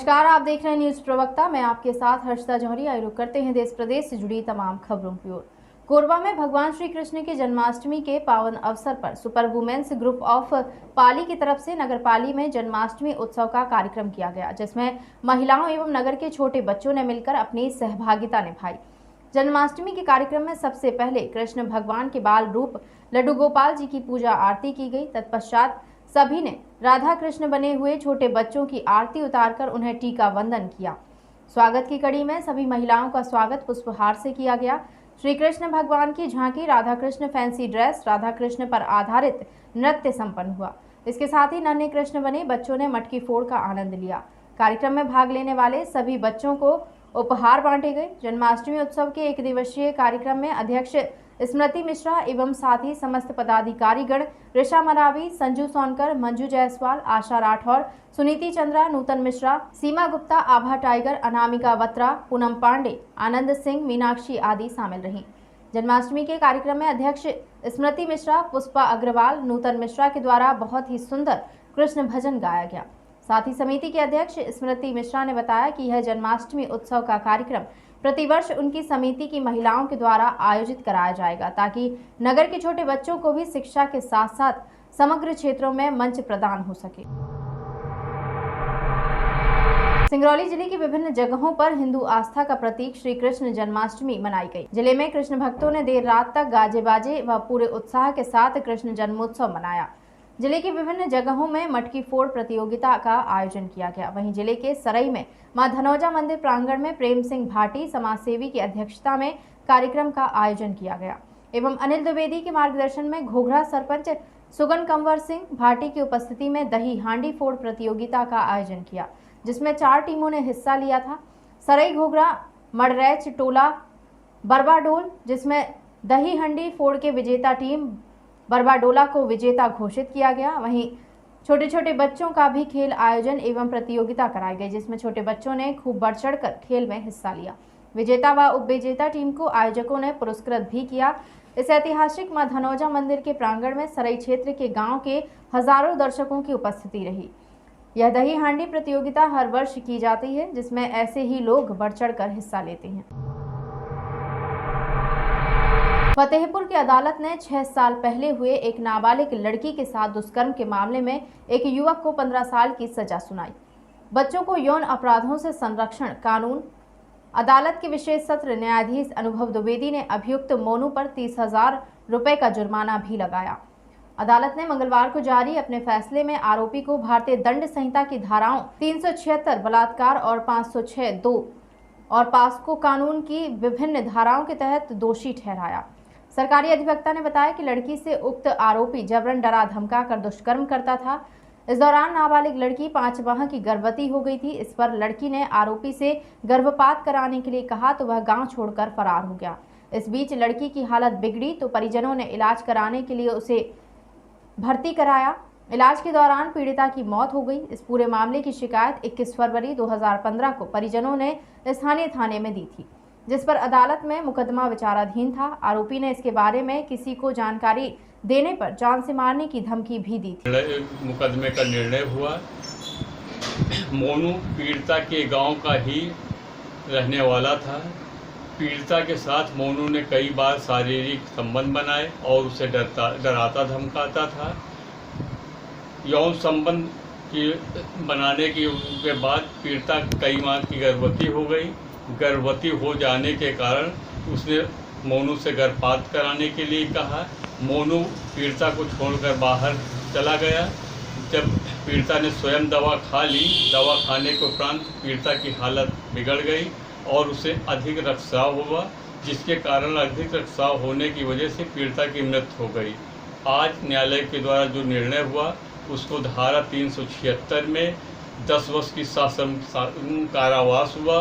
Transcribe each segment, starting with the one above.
नमस्कार, आप देख रहे हैं न्यूज प्रवक्ता। मैं आपके साथ हर्षिता जौहरी। आइए रुक करते हैं देश प्रदेश से जुड़ी तमाम खबरों की ओर। कोरबा में भगवान श्री कृष्ण की जन्माष्टमी के पावन अवसर पर सुपर वुमेन्स ग्रुप ऑफ पाली की तरफ से नगर पाली में जन्माष्टमी उत्सव का कार्यक्रम किया गया, जिसमें महिलाओं एवं नगर के छोटे बच्चों ने मिलकर अपनी सहभागिता निभाई। जन्माष्टमी के कार्यक्रम में सबसे पहले कृष्ण भगवान के बाल रूप लड्डू गोपाल जी की पूजा आरती की गई। तत्पश्चात सभी ने राधा कृष्ण बने हुए छोटे बच्चों की आरती उतारकर उन्हें टीका वंदन किया। स्वागत की कड़ी में सभी महिलाओं का स्वागत पुष्पहार से किया गया। श्री कृष्ण भगवान की झांकी, राधा कृष्ण फैंसी ड्रेस, राधा कृष्ण पर आधारित नृत्य संपन्न हुआ। इसके साथ ही नन्हे कृष्ण बने बच्चों ने मटकी फोड़ का आनंद लिया। कार्यक्रम में भाग लेने वाले सभी बच्चों को उपहार बांटे गए। जन्माष्टमी उत्सव के एक दिवसीय कार्यक्रम में अध्यक्ष स्मृति मिश्रा एवं साथ ही समस्त पदाधिकारीगण ऋषा मरावी, संजू सोनकर, मंजू जायसवाल, आशा राठौर, सुनीति चंद्रा, नूतन मिश्रा, सीमा गुप्ता, आभा टाइगर, अनामिका बत्रा, पूनम पांडे, आनंद सिंह, मीनाक्षी आदि शामिल रहीं। जन्माष्टमी के कार्यक्रम में अध्यक्ष स्मृति मिश्रा, पुष्पा अग्रवाल, नूतन मिश्रा के द्वारा बहुत ही सुंदर कृष्ण भजन गाया गया। साथ ही समिति के अध्यक्ष स्मृति मिश्रा ने बताया कि यह जन्माष्टमी उत्सव का कार्यक्रम प्रतिवर्ष उनकी समिति की महिलाओं के द्वारा आयोजित कराया जाएगा, ताकि नगर के छोटे बच्चों को भी शिक्षा के साथ साथ समग्र क्षेत्रों में मंच प्रदान हो सके। सिंगरौली जिले की विभिन्न जगहों पर हिंदू आस्था का प्रतीक श्री कृष्ण जन्माष्टमी मनाई गई। जिले में कृष्ण भक्तों ने देर रात तक गाजे बाजे व पूरे उत्साह के साथ कृष्ण जन्मोत्सव मनाया। जिले की विभिन्न जगहों में मटकी फोड़ प्रतियोगिता का आयोजन किया गया। वहीं जिले के सरई में मां धनौजा मंदिर प्रांगण में प्रेम सिंह भाटी समाजसेवी की अध्यक्षता में कार्यक्रम का आयोजन किया गया एवं अनिल द्विवेदी के मार्गदर्शन में घोघरा सरपंच सुगन कंवर सिंह भाटी की उपस्थिति में दही हांडी फोड़ प्रतियोगिता का आयोजन किया, जिसमें 4 टीमों ने हिस्सा लिया था। सरई, घोघरा, मडरैच, टोला, बरबाडोल, जिसमें दही हांडी फोड़ के विजेता टीम बरबाडोला को विजेता घोषित किया गया। वहीं छोटे छोटे बच्चों का भी खेल आयोजन एवं प्रतियोगिता कराई गई, जिसमें छोटे बच्चों ने खूब बढ़ चढ़कर खेल में हिस्सा लिया। विजेता व उपविजेता टीम को आयोजकों ने पुरस्कृत भी किया। इस ऐतिहासिक मां धनौजा मंदिर के प्रांगण में सरई क्षेत्र के गांव के हजारों दर्शकों की उपस्थिति रही। यह दही हांडी प्रतियोगिता हर वर्ष की जाती है, जिसमें ऐसे ही लोग बढ़ चढ़कर हिस्सा लेते हैं। फतेहपुर की अदालत ने 6 साल पहले हुए एक नाबालिग लड़की के साथ दुष्कर्म के मामले में एक युवक को 15 साल की सजा सुनाई। बच्चों को यौन अपराधों से संरक्षण कानून अदालत के विशेष सत्र न्यायाधीश अनुभव द्विवेदी ने अभियुक्त मोनू पर 30,000 रुपए का जुर्माना भी लगाया। अदालत ने मंगलवार को जारी अपने फैसले में आरोपी को भारतीय दंड संहिता की धाराओं 376 बलात्कार और 506(2) और पास्को कानून की विभिन्न धाराओं के तहत दोषी ठहराया। सरकारी अधिवक्ता ने बताया कि लड़की से उक्त आरोपी जबरन डरा धमका कर दुष्कर्म करता था। इस दौरान नाबालिग लड़की 5 माह की गर्भवती हो गई थी। इस पर लड़की ने आरोपी से गर्भपात कराने के लिए कहा तो वह गांव छोड़कर फरार हो गया। इस बीच लड़की की हालत बिगड़ी तो परिजनों ने इलाज कराने के लिए उसे भर्ती कराया। इलाज के दौरान पीड़िता की मौत हो गई। इस पूरे मामले की शिकायत 21 फरवरी 2015 को परिजनों ने स्थानीय थाने में दी थी, जिस पर अदालत में मुकदमा विचाराधीन था। आरोपी ने इसके बारे में किसी को जानकारी देने पर जान से मारने की धमकी भी दी थी। मुकदमे का निर्णय हुआ। मोनू पीड़िता के गांव का ही रहने वाला था। पीड़िता के साथ मोनू ने कई बार शारीरिक संबंध बनाए और उसे डराता धमकाता था। यौन संबंध बनाने के बाद पीड़िता कई माह की गर्भवती हो गई। गर्भवती हो जाने के कारण उसने मोनू से गर्भपात कराने के लिए कहा। मोनू पीड़िता को छोड़कर बाहर चला गया। जब पीड़िता ने स्वयं दवा खा ली, दवा खाने के उपरांत पीड़िता की हालत बिगड़ गई और उसे अधिक रक्तस्राव हुआ, जिसके कारण अधिक रक्तस्राव होने की वजह से पीड़िता की मृत्यु हो गई। आज न्यायालय के द्वारा जो निर्णय हुआ उसको धारा 376 में 10 वर्ष की शासन कारावास हुआ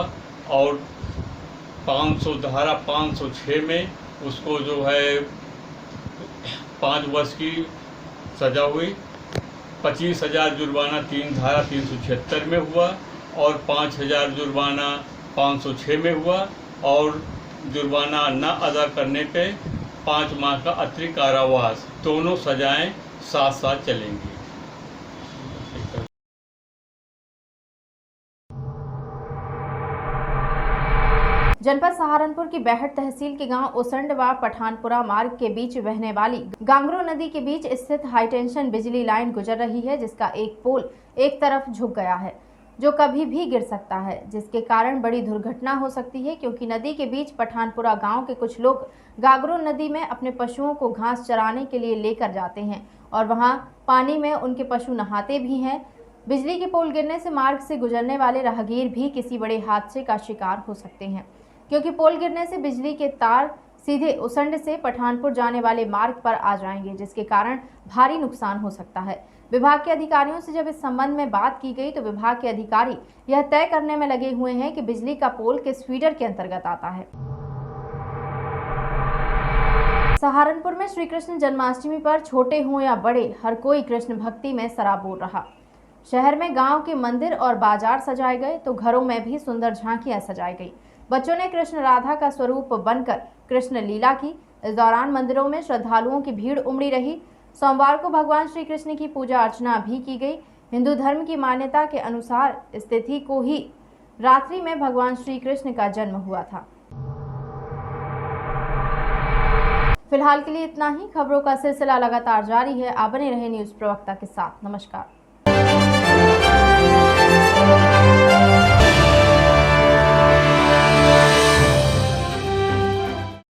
और 500 धारा 506 में उसको जो है 5 वर्ष की सजा हुई। 25,000 जुर्माना धारा 376 में हुआ और 5,000 जुर्माना 506 में हुआ और जुर्माना न अदा करने पे 5 माह का अतिरिक्त कारावास। दोनों सजाएं साथ साथ चलेंगी। जनपद सहारनपुर की बेहट तहसील के गांव उसंड व पठानपुरा मार्ग के बीच बहने वाली गांगरो नदी के बीच स्थित हाईटेंशन बिजली लाइन गुजर रही है, जिसका एक पोल एक तरफ झुक गया है जो कभी भी गिर सकता है, जिसके कारण बड़ी दुर्घटना हो सकती है। क्योंकि नदी के बीच पठानपुरा गांव के कुछ लोग गागरो नदी में अपने पशुओं को घास चराने के लिए लेकर जाते हैं और वहां पानी में उनके पशु नहाते भी हैं। बिजली के पोल गिरने से मार्ग से गुजरने वाले राहगीर भी किसी बड़े हादसे का शिकार हो सकते हैं, क्योंकि पोल गिरने से बिजली के तार सीधे उसंड से पठानपुर जाने वाले मार्ग पर आ जाएंगे, जिसके कारण भारी नुकसान हो सकता है। विभाग के अधिकारियों से जब इस संबंध में बात की गई तो विभाग के अधिकारी यह तय करने में लगे हुए हैं कि बिजली का पोल किस फीडर के अंतर्गत आता है। सहारनपुर में श्री कृष्ण जन्माष्टमी पर छोटे हों या बड़े, हर कोई कृष्ण भक्ति में सराबोर रहा। शहर में गांव के मंदिर और बाजार सजाए गए तो घरों में भी सुंदर झांकियां सजाई गई। बच्चों ने कृष्ण राधा का स्वरूप बनकर कृष्ण लीला की। इस दौरान मंदिरों में श्रद्धालुओं की भीड़ उमड़ी रही। सोमवार को भगवान श्री कृष्ण की पूजा अर्चना भी की गई। हिंदू धर्म की मान्यता के अनुसार इस तिथि को ही रात्रि में भगवान श्री कृष्ण का जन्म हुआ था। फिलहाल के लिए इतना ही। खबरों का सिलसिला लगातार जारी है। आप बने रहे न्यूज प्रवक्ता के साथ। नमस्कार।